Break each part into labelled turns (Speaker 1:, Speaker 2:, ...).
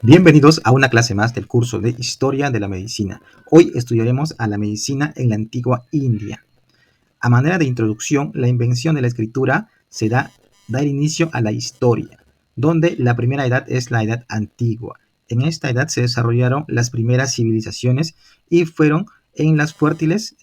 Speaker 1: Bienvenidos a una clase más del curso de Historia de la Medicina. Hoy estudiaremos a la medicina en la antigua India. A manera de introducción, la invención de la escritura se da inicio a la historia, donde la primera edad es la edad antigua. En esta edad se desarrollaron las primeras civilizaciones y fueron en las fértiles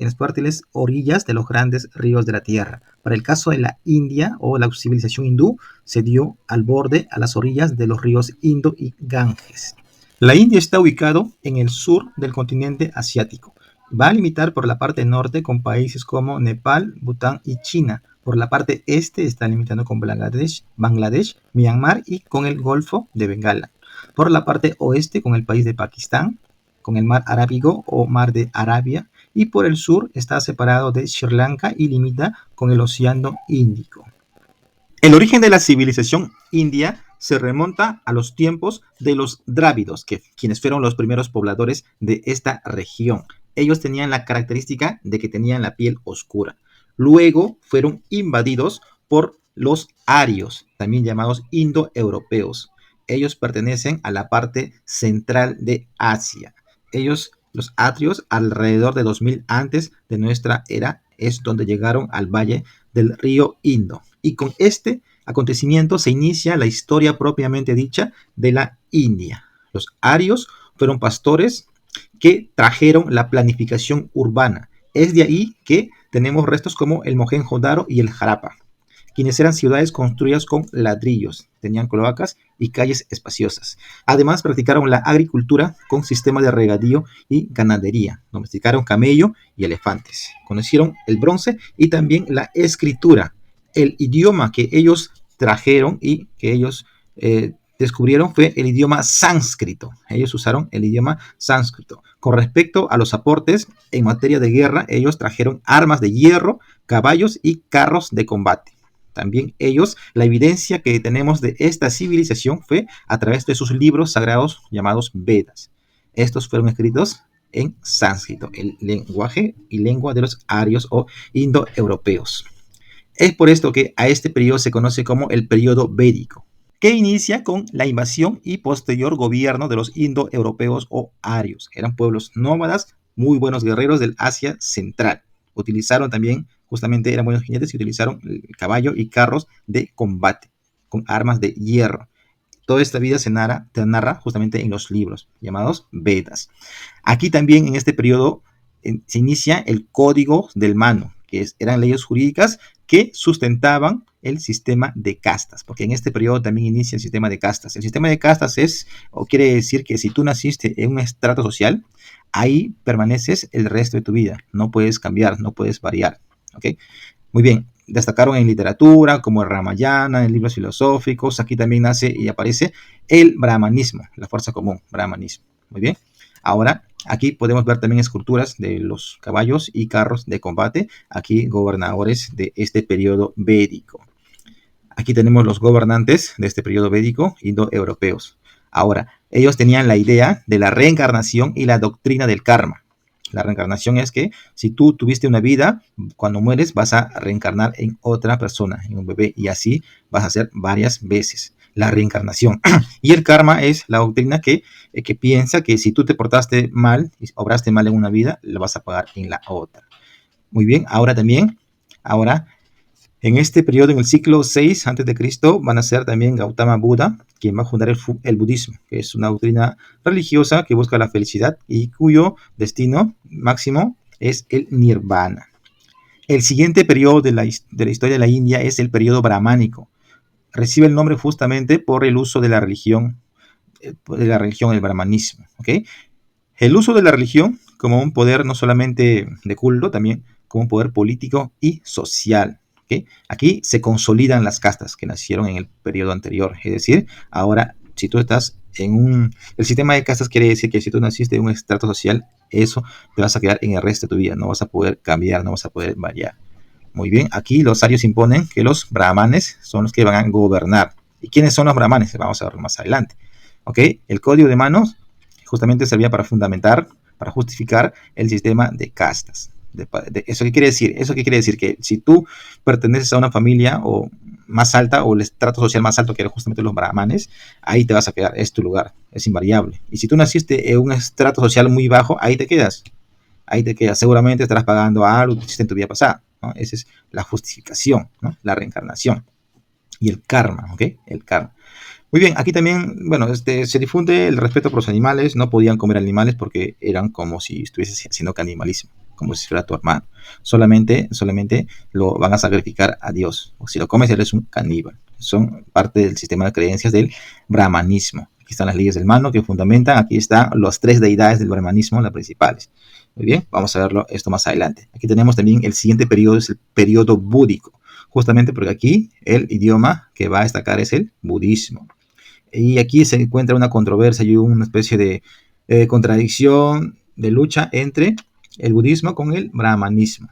Speaker 1: orillas de los grandes ríos de la tierra. Para el caso de la India o la civilización hindú, se dio al borde, a las orillas de los ríos Indo y Ganges. La India está ubicado en el sur del continente asiático. Va a limitar por la parte norte con países como Nepal, Bután y China. Por la parte este está limitando con Bangladesh, Myanmar y con el Golfo de Bengala. Por la parte oeste con el país de Pakistán, con el mar Arábigo o mar de Arabia, y por el sur está separado de Sri Lanka y limita con el Océano Índico. El origen de la civilización india se remonta a los tiempos de los drávidos, quienes fueron los primeros pobladores de esta región. Ellos tenían la característica de que tenían la piel oscura. Luego fueron invadidos por los arios, también llamados indoeuropeos. Ellos pertenecen a la parte central de Asia. Los atrios, alrededor de 2000 antes de nuestra era, es donde llegaron al valle del río Indo. Y con este acontecimiento se inicia la historia propiamente dicha de la India. Los arios fueron pastores que trajeron la planificación urbana. Es de ahí que tenemos restos como el Mohenjo-Daro y el Harappa, quienes eran ciudades construidas con ladrillos, tenían cloacas y calles espaciosas. Además, practicaron la agricultura con sistema de regadío y ganadería. Domesticaron camello y elefantes. Conocieron el bronce y también la escritura. El idioma que ellos trajeron y que ellos descubrieron fue el idioma sánscrito. Ellos usaron el idioma sánscrito. Con respecto a los aportes en materia de guerra, ellos trajeron armas de hierro, caballos y carros de combate. También ellos, la evidencia que tenemos de esta civilización fue a través de sus libros sagrados llamados Vedas. Estos fueron escritos en sánscrito, el lenguaje y lengua de los arios o indoeuropeos. Es por esto que a este periodo se conoce como el periodo védico, que inicia con la invasión y posterior gobierno de los indoeuropeos o arios. Eran pueblos nómadas, muy buenos guerreros del Asia Central. Utilizaron también, justamente eran buenos jinetes y utilizaron el caballo y carros de combate con armas de hierro. Toda esta vida se narra justamente en los libros llamados Vedas. Aquí también en este periodo se inicia el Código del Manu, que eran leyes jurídicas que sustentaban el sistema de castas, porque en este periodo también inicia el sistema de castas. El sistema de castas quiere decir que si tú naciste en un estrato social, ahí permaneces el resto de tu vida. No puedes cambiar, no puedes variar. ¿Okay? Muy bien. Destacaron en literatura, como el Ramayana, en libros filosóficos. Aquí también nace y aparece el brahmanismo, la fuerza común, brahmanismo. Muy bien. Ahora, aquí podemos ver también esculturas de los caballos y carros de combate. Aquí, gobernadores de este periodo védico. Aquí tenemos los gobernantes de este periodo védico indoeuropeos. Ahora, ellos tenían la idea de la reencarnación y la doctrina del karma. La reencarnación es que si tú tuviste una vida, cuando mueres vas a reencarnar en otra persona, en un bebé, y así vas a hacer varias veces la reencarnación. Y el karma es la doctrina que piensa que si tú te portaste mal, obraste mal en una vida, lo vas a pagar en la otra. Muy bien, ahora en este periodo, en el siglo VI a.C., van a ser también Gautama Buda, quien va a fundar el budismo, que es una doctrina religiosa que busca la felicidad y cuyo destino máximo es el nirvana. El siguiente periodo de la historia de la India es el periodo brahmánico. Recibe el nombre justamente por el uso de la religión, el brahmanismo. ¿Okay? El uso de la religión como un poder no solamente de culto, también como un poder político y social. ¿Okay? Aquí se consolidan las castas que nacieron en el periodo anterior. Es decir, ahora, si tú estás el sistema de castas quiere decir que si tú naciste en un estrato social, eso te vas a quedar en el resto de tu vida. No vas a poder cambiar, no vas a poder variar. Muy bien, aquí los arios imponen que los brahmanes son los que van a gobernar. ¿Y quiénes son los brahmanes? Vamos a ver más adelante. ¿Ok? El código de manos justamente servía para fundamentar, para justificar el sistema de castas. ¿Eso qué quiere decir? Eso qué quiere decir que si tú perteneces a una familia o más alta o el estrato social más alto que era justamente los brahmanes, ahí te vas a quedar, es tu lugar, es invariable. Y si tú naciste en un estrato social muy bajo, ahí te quedas, seguramente estarás pagando algo que hiciste en tu vida pasada, ¿no? Esa es la justificación, ¿no? La reencarnación y el karma, ¿ok? El karma. Muy bien, aquí también, bueno, se difunde el respeto por los animales, no podían comer animales porque eran como si estuviese haciendo canibalismo, como si fuera tu hermano. Solamente lo van a sacrificar a Dios. O si lo comes, eres un caníbal. Son parte del sistema de creencias del brahmanismo. Aquí están las leyes del mano que fundamentan, aquí están las tres deidades del brahmanismo, las principales. Muy bien, vamos a verlo esto más adelante. Aquí tenemos también el siguiente periodo, es el periodo búdico, justamente porque aquí el idioma que va a destacar es el budismo. Y aquí se encuentra una controversia y una especie de contradicción, de lucha entre el budismo con el brahmanismo,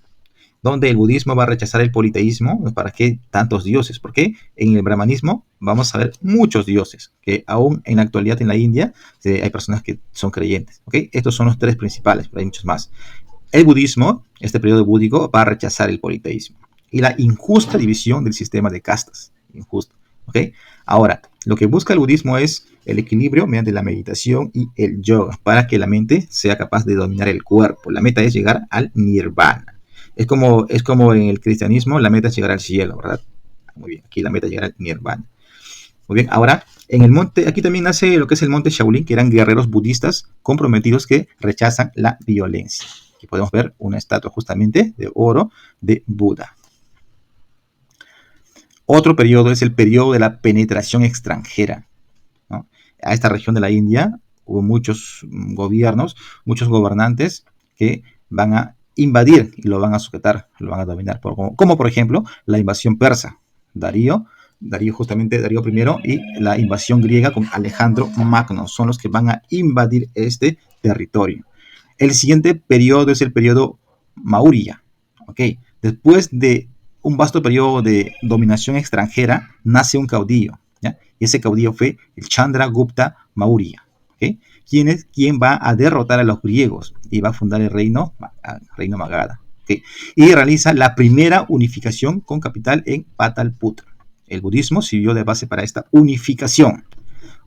Speaker 1: donde el budismo va a rechazar el politeísmo. ¿Para qué tantos dioses? Porque en el brahmanismo vamos a ver muchos dioses, que aún en la actualidad en la India hay personas que son creyentes. ¿Okay? Estos son los tres principales, pero hay muchos más. El budismo, este periodo búdico, va a rechazar el politeísmo y la injusta división del sistema de castas. Injusto. ¿Okay? Ahora, lo que busca el budismo es el equilibrio mediante la meditación y el yoga para que la mente sea capaz de dominar el cuerpo. La meta es llegar al nirvana. Es como en el cristianismo, la meta es llegar al cielo, ¿verdad? Muy bien, aquí la meta es llegar al nirvana. Muy bien, ahora en el monte, aquí también nace lo que es el monte Shaolin, que eran guerreros budistas comprometidos que rechazan la violencia. Aquí podemos ver una estatua justamente de oro de Buda. Otro periodo es el periodo de la penetración extranjera, ¿no? A esta región de la India hubo muchos gobiernos, muchos gobernantes que van a invadir y lo van a sujetar, lo van a dominar, como por ejemplo la invasión persa, Darío justamente Darío I y la invasión griega con Alejandro Magno, son los que van a invadir este territorio. El siguiente periodo es el periodo Maurya, ¿ok? Después de un vasto periodo de dominación extranjera, nace un caudillo, ¿ya? Y ese caudillo fue el Chandragupta Maurya, ¿okay? ¿Quién va a derrotar a los griegos y va a fundar el reino Magadha, ¿okay? Y realiza la primera unificación con capital en Patalputra. El budismo sirvió de base para esta unificación.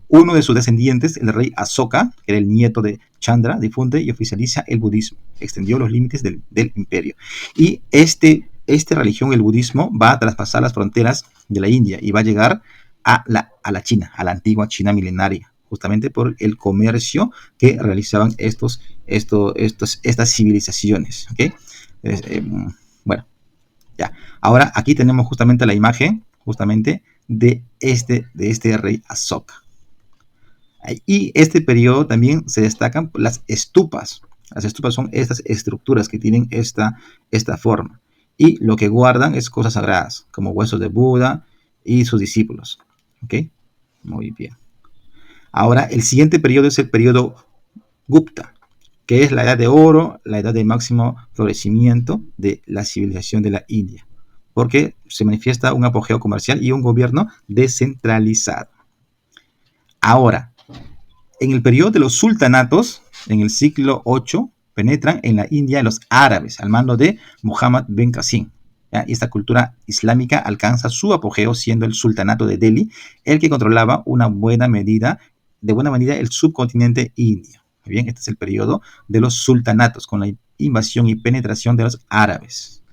Speaker 1: Uno de sus descendientes, el rey Asoka, que era el nieto de Chandra, difunde y oficializa el budismo, extendió los límites del imperio. Y esta religión, el budismo, va a traspasar las fronteras de la India y va a llegar a la China, a la antigua China milenaria, justamente por el comercio que realizaban estas civilizaciones. ¿Okay? Bueno, ya. Ahora aquí tenemos justamente la imagen justamente de este rey Asoka. Y este periodo también se destacan las estupas. Las estupas son estas estructuras que tienen esta forma. Y lo que guardan es cosas sagradas, como huesos de Buda y sus discípulos. ¿Ok? Muy bien. Ahora, el siguiente periodo es el periodo Gupta, que es la edad de oro, la edad de máximo florecimiento de la civilización de la India, porque se manifiesta un apogeo comercial y un gobierno descentralizado. Ahora, en el periodo de los sultanatos, en el siglo VIII, penetran en la India los árabes al mando de Muhammad bin Qasim. Y esta cultura islámica alcanza su apogeo siendo el sultanato de Delhi el que controlaba de buena medida el subcontinente indio. Bien, este es el periodo de los sultanatos con la invasión y penetración de los árabes.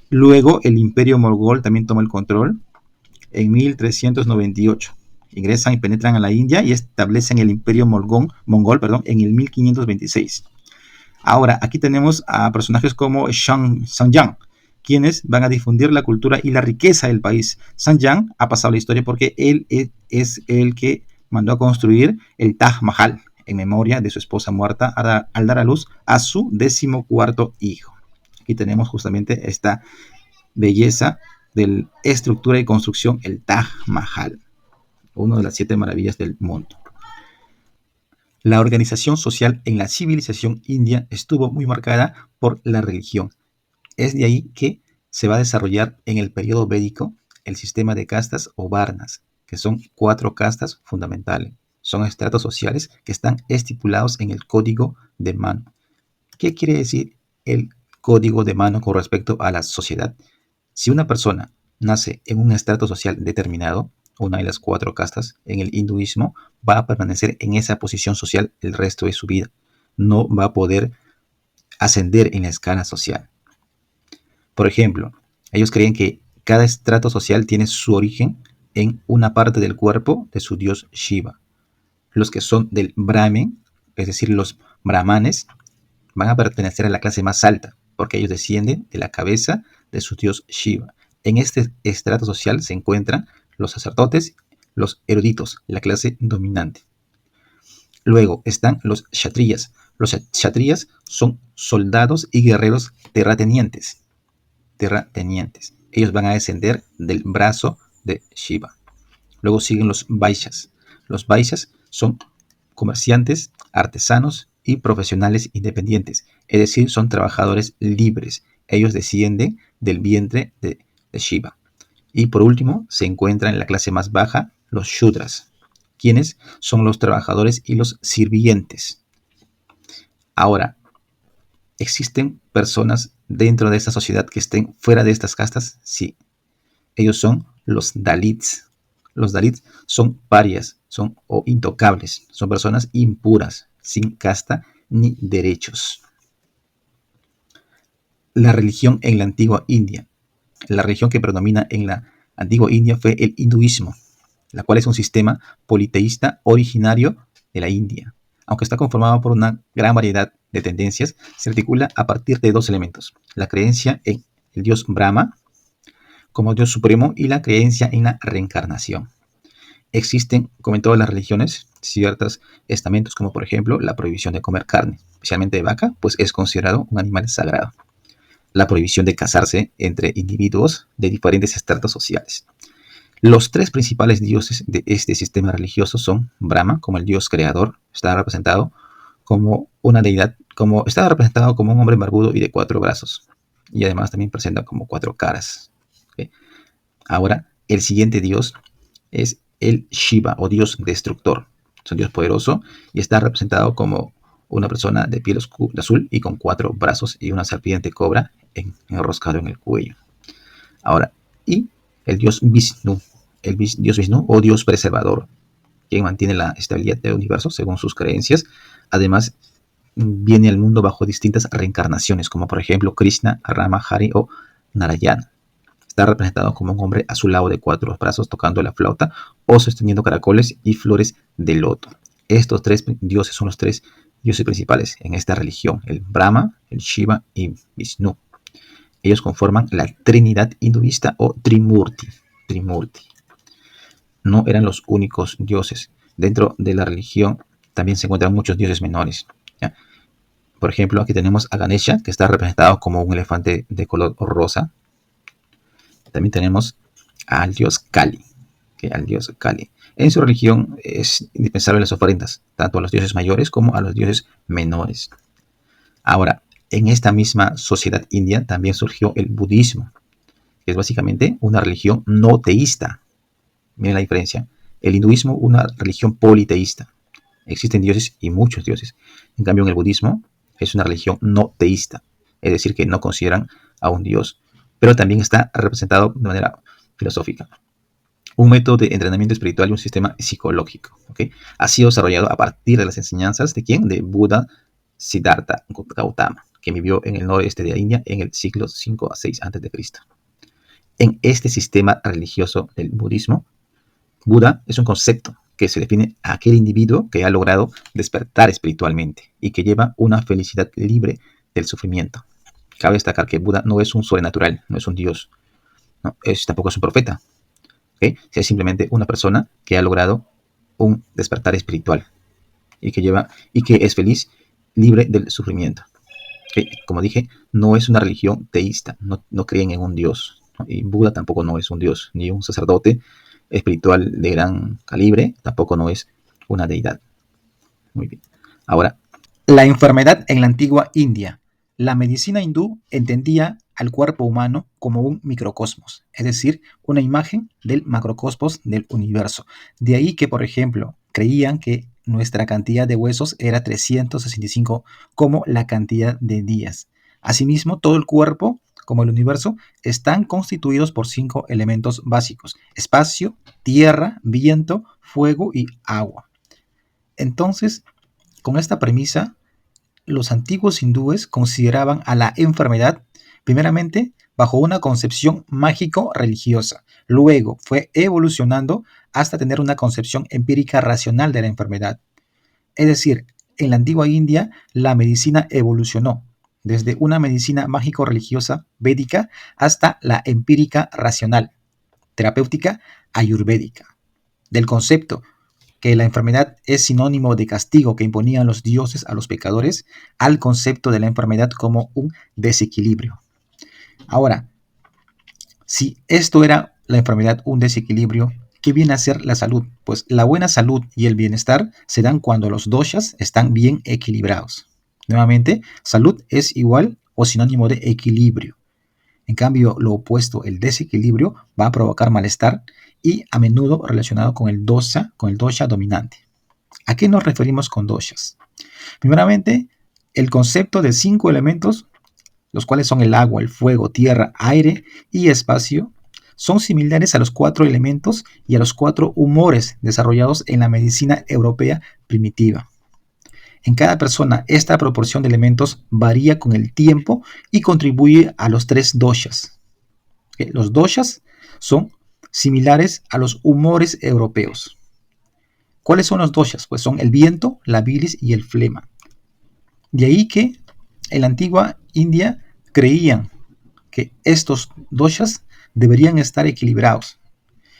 Speaker 1: Luego el imperio mogol también toma el control en 1398. Ingresan y penetran a la India y establecen el imperio mongol en el 1526. Ahora, aquí tenemos a personajes como Sanjang, quienes van a difundir la cultura y la riqueza del país. Sanjang ha pasado la historia porque él es el que mandó a construir el Taj Mahal en memoria de su esposa muerta al dar a luz a su 14º hijo. Aquí tenemos justamente esta belleza de estructura y construcción, el Taj Mahal, una de las 7 maravillas del mundo. La organización social en la civilización india estuvo muy marcada por la religión. Es de ahí que se va a desarrollar en el periodo védico el sistema de castas o varnas, que son 4 castas fundamentales. Son estratos sociales que están estipulados en el código de Manu. ¿Qué quiere decir el código de mano con respecto a la sociedad. Si una persona nace en un estrato social determinado, una de las cuatro castas en el hinduismo, va a permanecer en esa posición social el resto de su vida. No va a poder ascender en la escala social. Por ejemplo, ellos creen que cada estrato social tiene su origen en una parte del cuerpo de su dios Shiva. Los que son del Brahmin, es decir, los brahmanes, van a pertenecer a la clase más alta, porque ellos descienden de la cabeza de su dios Shiva. En este estrato social se encuentran los sacerdotes, los eruditos, la clase dominante. Luego están los kshatriyas. Los kshatriyas son soldados y guerreros terratenientes. Ellos van a descender del brazo de Shiva. Luego siguen los vaishyas. Los vaishyas son comerciantes, artesanos y profesionales independientes, es decir, son trabajadores libres. Ellos descienden del vientre de Shiva. Y por último, se encuentran en la clase más baja los shudras, quienes son los trabajadores y los sirvientes. Ahora, ¿existen personas dentro de esta sociedad que estén fuera de estas castas? Sí. Ellos son los Dalits. Los Dalits son parias, son o intocables, son personas impuras, sin casta ni derechos. La religión en la antigua India. La religión que predomina en la antigua India fue el hinduismo, la cual es un sistema politeísta originario de la India. Aunque está conformado por una gran variedad de tendencias, se articula a partir de dos elementos: la creencia en el dios Brahma como Dios supremo y la creencia en la reencarnación. Existen, como en todas las religiones, ciertos estamentos, como por ejemplo la prohibición de comer carne, especialmente de vaca, pues es considerado un animal sagrado. La prohibición de casarse entre individuos de diferentes estratos sociales. Los tres principales dioses de este sistema religioso son Brahma, como el dios creador, está representado como una deidad, está representado como un hombre barbudo y de 4 brazos, y además también presenta como 4 caras. ¿Okay? Ahora, el siguiente dios es el Shiva, o dios destructor. Es un dios poderoso y está representado como una persona de piel azul y con 4 brazos y una serpiente cobra enroscado en el cuello. Ahora, y el dios Vishnu, dios Vishnu o dios preservador, quien mantiene la estabilidad del universo según sus creencias. Además, viene al mundo bajo distintas reencarnaciones, como por ejemplo Krishna, Rama, Hari o Narayana. Está representado como un hombre azulado de 4 brazos tocando la flauta o sosteniendo caracoles y flores de loto. Estos 3 dioses son los 3 dioses principales en esta religión: el Brahma, el Shiva y Vishnu. Ellos conforman la Trinidad hinduista o Trimurti. No eran los únicos dioses. Dentro de la religión también se encuentran muchos dioses menores. ¿Ya? Por ejemplo, aquí tenemos a Ganesha, que está representado como un elefante de color rosa. También tenemos al dios Kali. En su religión es indispensable las ofrendas, tanto a los dioses mayores como a los dioses menores. Ahora, en esta misma sociedad india también surgió el budismo, que es básicamente una religión no teísta. Miren la diferencia. El hinduismo, una religión politeísta. Existen dioses y muchos dioses. En cambio, en el budismo es una religión no teísta, es decir, que no consideran a un dios, pero también está representado de manera filosófica. Un método de entrenamiento espiritual y un sistema psicológico. ¿Okay? Ha sido desarrollado a partir de las enseñanzas de ¿quién? De Buda Siddhartha Gautama, que vivió en el noreste de la India en el siglo 5 a 6 a.C. En este sistema religioso del budismo, Buda es un concepto que se define a aquel individuo que ha logrado despertar espiritualmente y que lleva una felicidad libre del sufrimiento. Cabe destacar que Buda no es un sobrenatural, no es un dios, ¿no? Tampoco es un profeta. ¿Okay? Es simplemente una persona que ha logrado un despertar espiritual y que es feliz, libre del sufrimiento. ¿Okay? Como dije, no es una religión teísta, no creen en un dios, ¿no? Y Buda tampoco no es un dios, ni un sacerdote espiritual de gran calibre, tampoco no es una deidad. Muy bien. Ahora, la enfermedad en la antigua India. La medicina hindú entendía al cuerpo humano como un microcosmos, es decir, una imagen del macrocosmos del universo. De ahí que, por ejemplo, creían que nuestra cantidad de huesos era 365 como la cantidad de días. Asimismo, todo el cuerpo, como el universo, están constituidos por 5 elementos básicos: espacio, tierra, viento, fuego y agua. Entonces, con esta premisa, los antiguos hindúes consideraban a la enfermedad, primeramente, bajo una concepción mágico-religiosa. Luego fue evolucionando hasta tener una concepción empírica racional de la enfermedad. Es decir, en la antigua India, la medicina evolucionó desde una medicina mágico-religiosa védica hasta la empírica racional, terapéutica ayurvédica. Del concepto que la enfermedad es sinónimo de castigo que imponían los dioses a los pecadores, al concepto de la enfermedad como un desequilibrio. Ahora, si esto era la enfermedad, un desequilibrio, ¿qué viene a ser la salud? Pues la buena salud y el bienestar se dan cuando los doshas están bien equilibrados. Nuevamente, salud es igual o sinónimo de equilibrio. En cambio, lo opuesto, el desequilibrio, va a provocar malestar y a menudo relacionado con el dosha dominante. ¿A qué nos referimos con doshas? Primeramente, el concepto de 5 elementos, los cuales son el agua, el fuego, tierra, aire y espacio, son similares a los 4 elementos y a los 4 humores desarrollados en la medicina europea primitiva. En cada persona, esta proporción de elementos varía con el tiempo y contribuye a los 3 doshas. Los doshas son similares a los humores europeos. ¿Cuáles son los doshas? Pues son el viento, la bilis y el flema. De ahí que en la antigua India creían que estos doshas deberían estar equilibrados.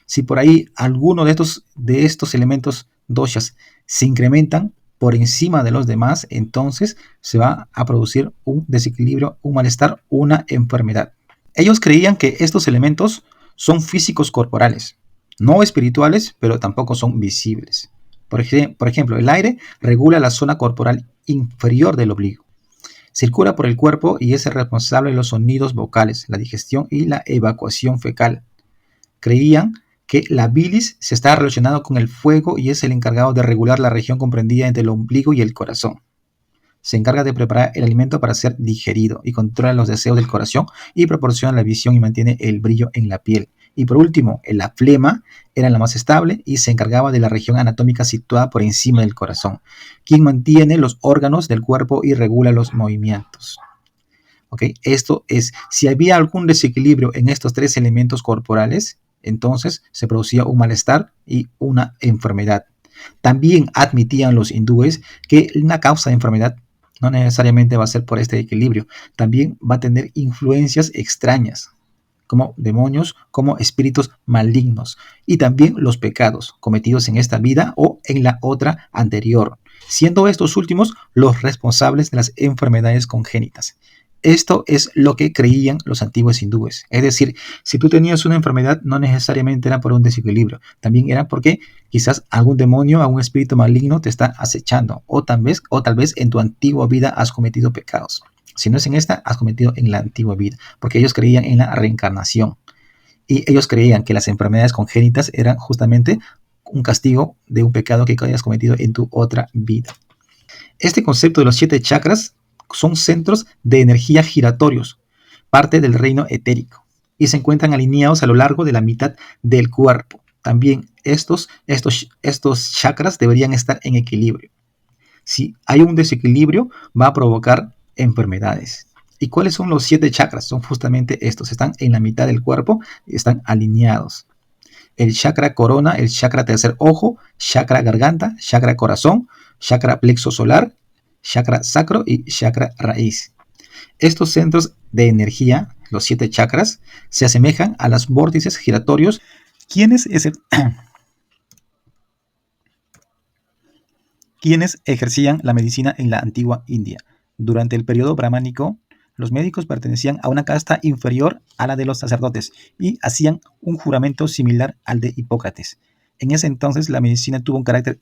Speaker 1: Si por ahí alguno de estos elementos doshas se incrementan por encima de los demás, entonces se va a producir un desequilibrio, un malestar, una enfermedad. Ellos creían que estos elementos son físicos corporales, no espirituales, pero tampoco son visibles. Por ejemplo, el aire regula la zona corporal inferior del oblicuo. Circula por el cuerpo y es el responsable de los sonidos vocales, la digestión y la evacuación fecal. Creían que la bilis se está relacionado con el fuego y es el encargado de regular la región comprendida entre el ombligo y el corazón. Se encarga de preparar el alimento para ser digerido y controla los deseos del corazón y proporciona la visión y mantiene el brillo en la piel. Y por último, la flema era la más estable y se encargaba de la región anatómica situada por encima del corazón, quien mantiene los órganos del cuerpo y regula los movimientos. ¿Okay? Esto es, si había algún desequilibrio en estos 3 elementos corporales, entonces se producía un malestar y una enfermedad. También admitían los hindúes que una causa de enfermedad no necesariamente va a ser por este equilibrio, también va a tener influencias extrañas, como demonios, como espíritus malignos, y también los pecados cometidos en esta vida o en la otra anterior, siendo estos últimos los responsables de las enfermedades congénitas. Esto es lo que creían los antiguos hindúes. Es decir, si tú tenías una enfermedad, no necesariamente era por un desequilibrio. También era porque quizás algún demonio, algún espíritu maligno te está acechando. O tal vez en tu antigua vida has cometido pecados. Si no es en esta, has cometido en la antigua vida. Porque ellos creían en la reencarnación. Y ellos creían que las enfermedades congénitas eran justamente un castigo de un pecado que hayas cometido en tu otra vida. Este concepto de los 7 chakras son centros de energía giratorios, parte del reino etérico, y se encuentran alineados a lo largo de la mitad del cuerpo. También estos chakras deberían estar en equilibrio. Si hay un desequilibrio, va a provocar enfermedades. ¿Y cuáles son los 7 chakras? Son justamente estos, están en la mitad del cuerpo y están alineados. El chakra corona, el chakra tercer ojo, chakra garganta, chakra corazón, chakra plexo solar, chakra sacro y chakra raíz. Estos centros de energía, los 7 chakras, se asemejan a los vórtices giratorios, quienes ejercían la medicina en la antigua India. Durante el periodo brahmánico, los médicos pertenecían a una casta inferior a la de los sacerdotes y hacían un juramento similar al de Hipócrates. En ese entonces la medicina tuvo un carácter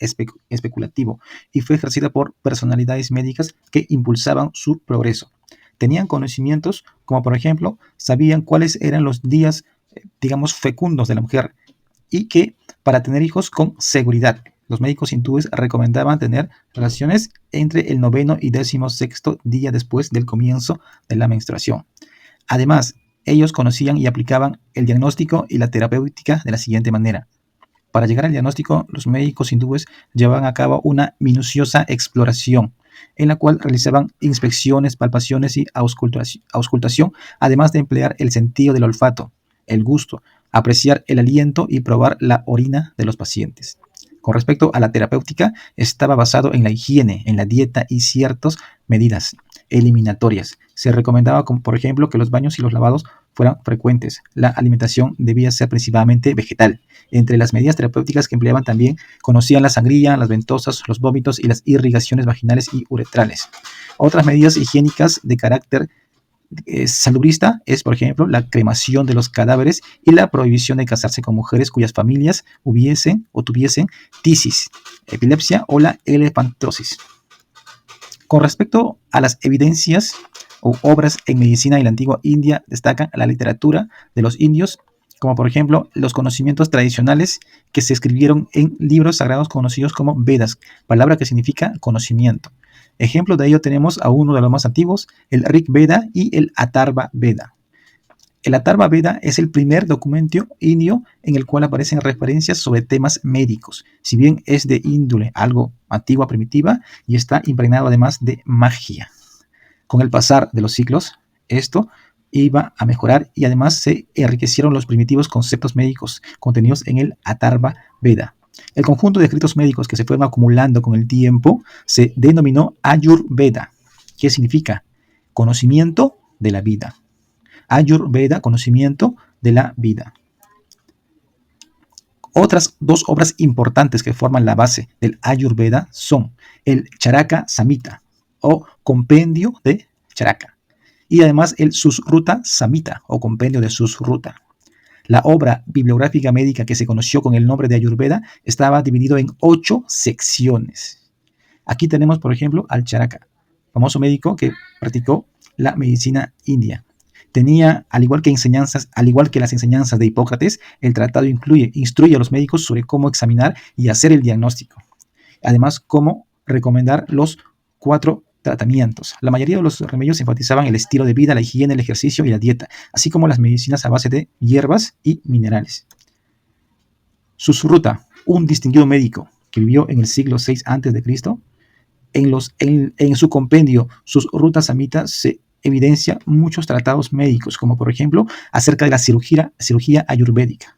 Speaker 1: especulativo y fue ejercida por personalidades médicas que impulsaban su progreso. Tenían conocimientos como, por ejemplo, sabían cuáles eran los días, fecundos de la mujer y que para tener hijos con seguridad. los médicos hindúes recomendaban tener relaciones entre el 9º y 16º día después del comienzo de la menstruación. Además, ellos conocían y aplicaban el diagnóstico y la terapéutica de la siguiente manera. Para llegar al diagnóstico, los médicos hindúes llevaban a cabo una minuciosa exploración, en la cual realizaban inspecciones, palpaciones y auscultación, además de emplear el sentido del olfato, el gusto, apreciar el aliento y probar la orina de los pacientes. Con respecto a la terapéutica, estaba basado en la higiene, en la dieta y ciertas medidas eliminatorias. Se recomendaba, como por ejemplo, que los baños y los lavados fueran frecuentes. La alimentación debía ser principalmente vegetal. Entre las medidas terapéuticas que empleaban también conocían la sangría, las ventosas, los vómitos y las irrigaciones vaginales y uretrales. Otras medidas higiénicas de carácter salubrista es, por ejemplo, la cremación de los cadáveres y la prohibición de casarse con mujeres cuyas familias hubiesen o tuviesen tisis, epilepsia o la elefantosis. Con respecto a las evidencias o obras en medicina en la antigua India, destacan la literatura de los indios, como por ejemplo los conocimientos tradicionales que se escribieron en libros sagrados conocidos como Vedas, palabra que significa conocimiento. Ejemplo de ello tenemos a uno de los más antiguos, el Rig Veda y el Atharva Veda. El Atharva Veda es el primer documento indio en el cual aparecen referencias sobre temas médicos, si bien es de índole algo antigua, primitiva, y está impregnado además de magia. Con el pasar de los siglos, esto iba a mejorar y además se enriquecieron los primitivos conceptos médicos contenidos en el Atharva Veda. El conjunto de escritos médicos que se fueron acumulando con el tiempo se denominó Ayurveda, que significa conocimiento de la vida. Ayurveda, conocimiento de la vida. Otras dos obras importantes que forman la base del Ayurveda son el Charaka Samhita o Compendio de Charaka y además el Susruta Samhita o Compendio de Susruta. La obra bibliográfica médica que se conoció con el nombre de Ayurveda estaba dividido en 8 secciones. Aquí tenemos, por ejemplo, al Charaka, famoso médico que practicó la medicina india. Tenía, al igual que las enseñanzas de Hipócrates, el tratado instruye a los médicos sobre cómo examinar y hacer el diagnóstico. Además, cómo recomendar los 4 tratamientos. La mayoría de los remedios enfatizaban el estilo de vida, la higiene, el ejercicio y la dieta, así como las medicinas a base de hierbas y minerales. Susruta, un distinguido médico que vivió en el siglo VI a.C., en su compendio Susruta Samhita se evidencia muchos tratados médicos, como por ejemplo acerca de la cirugía ayurvédica.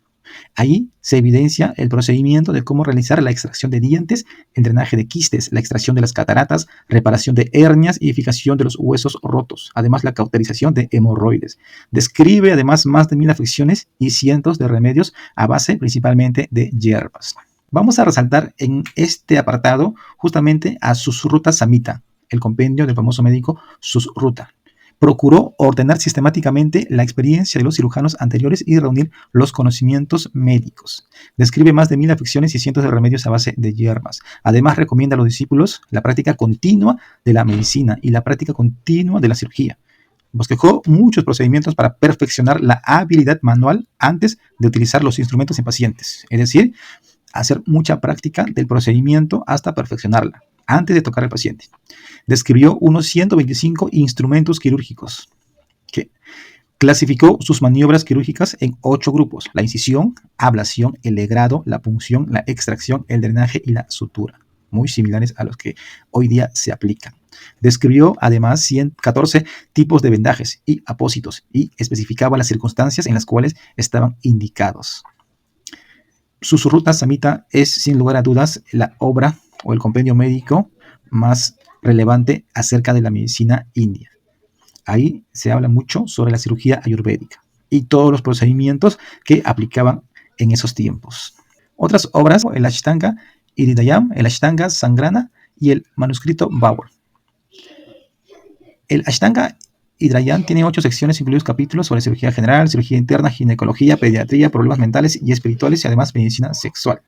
Speaker 1: Ahí se evidencia el procedimiento de cómo realizar la extracción de dientes, el drenaje de quistes, la extracción de las cataratas, reparación de hernias y fijación de los huesos rotos, además la cauterización de hemorroides. Describe además más de 1000 afecciones y cientos de remedios a base principalmente de hierbas. Vamos a resaltar en este apartado justamente a Susruta Samhita, el compendio del famoso médico Susruta. Procuró ordenar sistemáticamente la experiencia de los cirujanos anteriores y reunir los conocimientos médicos. Describe más de 1000 afecciones y cientos de remedios a base de hierbas. Además, recomienda a los discípulos la práctica continua de la medicina y la práctica continua de la cirugía. Bosquejó muchos procedimientos para perfeccionar la habilidad manual antes de utilizar los instrumentos en pacientes. Es decir, hacer mucha práctica del procedimiento hasta perfeccionarla, antes de tocar al paciente. Describió unos 125 instrumentos quirúrgicos, que clasificó sus maniobras quirúrgicas en 8 grupos: la incisión, ablación, el legrado, la punción, la extracción, el drenaje y la sutura, muy similares a los que hoy día se aplican. Describió además 14 tipos de vendajes y apósitos y especificaba las circunstancias en las cuales estaban indicados. Susruta Samhita es, sin lugar a dudas, la obra o el compendio médico más relevante acerca de la medicina india. Ahí se habla mucho sobre la cirugía ayurvédica y todos los procedimientos que aplicaban en esos tiempos. Otras obras, el Ashtanga Hridayam, el Ashtanga Sangrana y el manuscrito Bauer. El Ashtanga Hridayam tiene 8 secciones, incluidos capítulos sobre cirugía general, cirugía interna, ginecología, pediatría, problemas mentales y espirituales y además medicina sexual.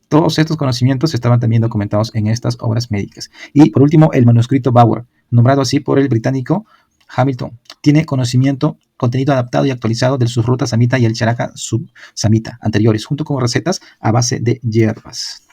Speaker 1: Todos estos conocimientos estaban también documentados en estas obras médicas. Y por último, el manuscrito Bauer, nombrado así por el británico Hamilton, tiene contenido adaptado y actualizado del Susruta Samhita y el Charaka Samhita anteriores, junto con recetas a base de hierbas.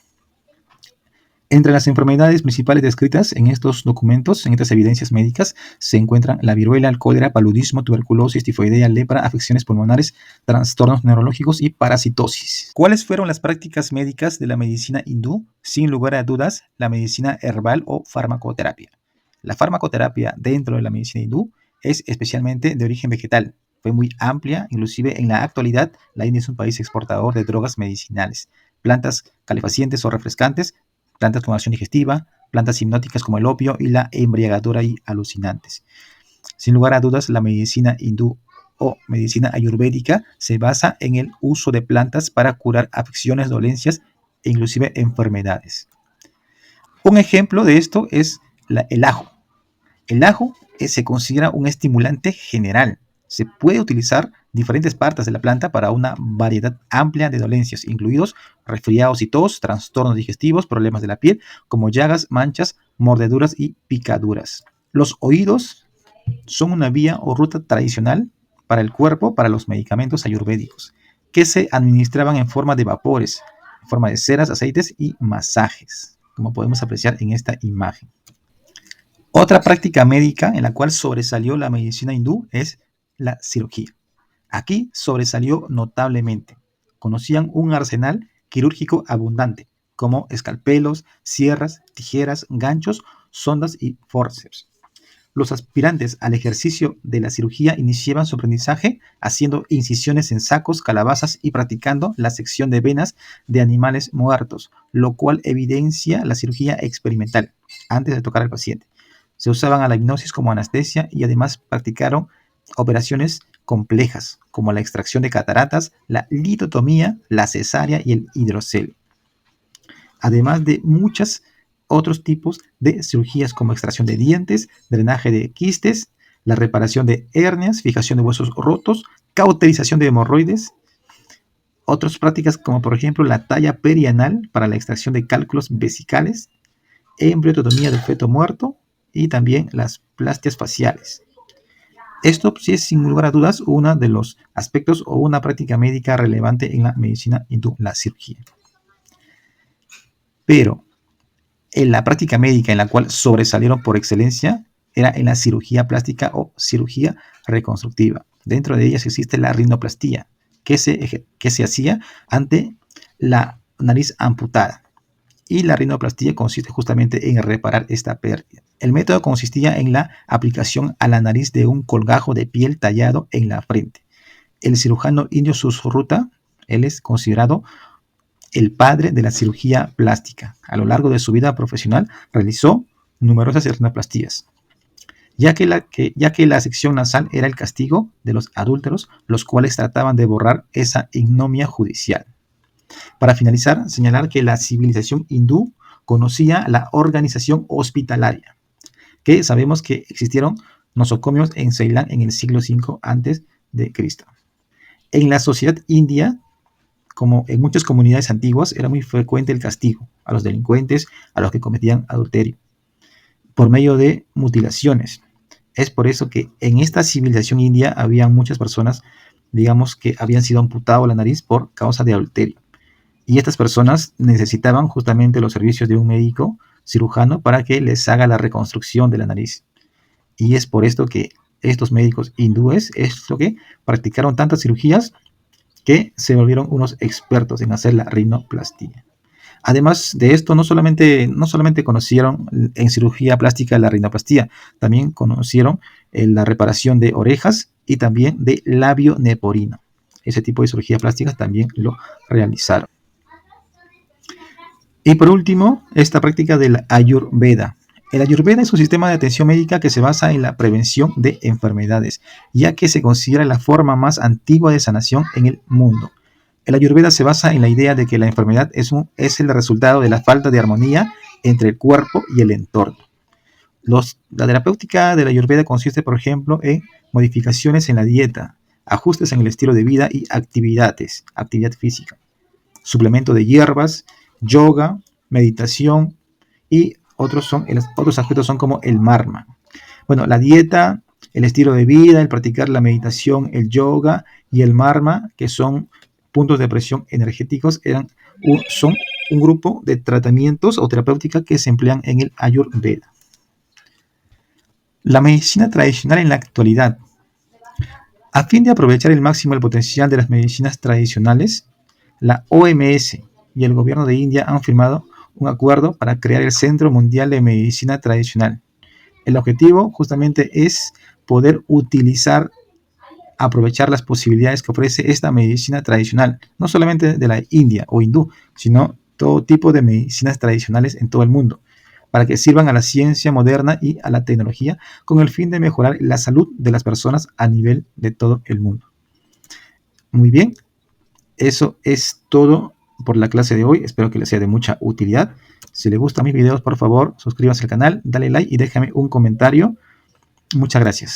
Speaker 1: Entre las enfermedades principales descritas en estos documentos, en estas evidencias médicas, se encuentran la viruela, el cólera, paludismo, tuberculosis, tifoidea, lepra, afecciones pulmonares, trastornos neurológicos y parasitosis. ¿Cuáles fueron las prácticas médicas de la medicina hindú? Sin lugar a dudas, la medicina herbal o farmacoterapia. La farmacoterapia dentro de la medicina hindú es especialmente de origen vegetal. Fue muy amplia, inclusive en la actualidad, la India es un país exportador de drogas medicinales, plantas calefacientes o refrescantes, plantas con acción digestiva, plantas hipnóticas como el opio y la embriagadora y alucinantes. Sin lugar a dudas, la medicina hindú o medicina ayurvédica se basa en el uso de plantas para curar afecciones, dolencias e inclusive enfermedades. Un ejemplo de esto es el ajo. El ajo se considera un estimulante general. Se puede utilizar diferentes partes de la planta para una variedad amplia de dolencias, incluidos resfriados y tos, trastornos digestivos, problemas de la piel, como llagas, manchas, mordeduras y picaduras. Los oídos son una vía o ruta tradicional para el cuerpo para los medicamentos ayurvédicos, que se administraban en forma de vapores, en forma de ceras, aceites y masajes, como podemos apreciar en esta imagen. Otra práctica médica en la cual sobresalió la medicina hindú es la cirugía. Aquí sobresalió notablemente. Conocían un arsenal quirúrgico abundante, como escalpelos, sierras, tijeras, ganchos, sondas y forceps. Los aspirantes al ejercicio de la cirugía iniciaban su aprendizaje haciendo incisiones en sacos, calabazas y practicando la sección de venas de animales muertos, lo cual evidencia la cirugía experimental antes de tocar al paciente. Se usaban a la hipnosis como anestesia y además practicaron operaciones complejas como la extracción de cataratas, la litotomía, la cesárea y el hidrocele. Además de muchos otros tipos de cirugías como extracción de dientes, drenaje de quistes, la reparación de hernias, fijación de huesos rotos, cauterización de hemorroides. Otras prácticas como por ejemplo la talla perianal para la extracción de cálculos vesicales, embriotomía del feto muerto y también las plastias faciales. Esto sí es sin lugar a dudas uno de los aspectos o una práctica médica relevante en la medicina hindú, la cirugía. Pero en la práctica médica en la cual sobresalieron por excelencia era en la cirugía plástica o cirugía reconstructiva. Dentro de ellas existe la rinoplastía, que se hacía ante la nariz amputada. Y la rinoplastía consiste justamente en reparar esta pérdida. El método consistía en la aplicación a la nariz de un colgajo de piel tallado en la frente. El cirujano indio Sushruta, él es considerado el padre de la cirugía plástica. A lo largo de su vida profesional realizó numerosas rinoplastías, ya que la sección nasal era el castigo de los adúlteros, los cuales trataban de borrar esa ignominia judicial. Para finalizar, señalar que la civilización hindú conocía la organización hospitalaria, que sabemos que existieron nosocomios en Ceilán en el siglo V a.C. En la sociedad india, como en muchas comunidades antiguas, era muy frecuente el castigo a los delincuentes, a los que cometían adulterio, por medio de mutilaciones. Es por eso que en esta civilización india había muchas personas, digamos, que habían sido amputadas la nariz por causa de adulterio. Y estas personas necesitaban justamente los servicios de un médico cirujano para que les haga la reconstrucción de la nariz. Y es por esto que estos médicos hindúes es lo que practicaron tantas cirugías que se volvieron unos expertos en hacer la rinoplastía. Además de esto, no solamente conocieron en cirugía plástica la rinoplastía, también conocieron la reparación de orejas y también de labio neporino. Ese tipo de cirugía plástica también lo realizaron. Y por último, esta práctica del Ayurveda. El Ayurveda es un sistema de atención médica que se basa en la prevención de enfermedades, ya que se considera la forma más antigua de sanación en el mundo. El Ayurveda se basa en la idea de que la enfermedad es el resultado de la falta de armonía entre el cuerpo y el entorno. La terapéutica de la Ayurveda consiste, por ejemplo, en modificaciones en la dieta, ajustes en el estilo de vida y actividad física, suplemento de hierbas, yoga, meditación y otros aspectos son como el marma. Bueno, la dieta, el estilo de vida, el practicar la meditación, el yoga y el marma, que son puntos de presión energéticos, son un grupo de tratamientos o terapéutica que se emplean en el Ayurveda. La medicina tradicional en la actualidad. A fin de aprovechar el máximo el potencial de las medicinas tradicionales, la OMS y el gobierno de India han firmado un acuerdo para crear el Centro Mundial de Medicina Tradicional. El objetivo justamente es poder aprovechar las posibilidades que ofrece esta medicina tradicional, no solamente de la India o hindú, sino todo tipo de medicinas tradicionales en todo el mundo, para que sirvan a la ciencia moderna y a la tecnología con el fin de mejorar la salud de las personas a nivel de todo el mundo. Muy bien, eso es todo por la clase de hoy. Espero que les sea de mucha utilidad. Si les gustan mis videos, por favor, suscríbanse al canal, dale like y déjame un comentario. Muchas gracias.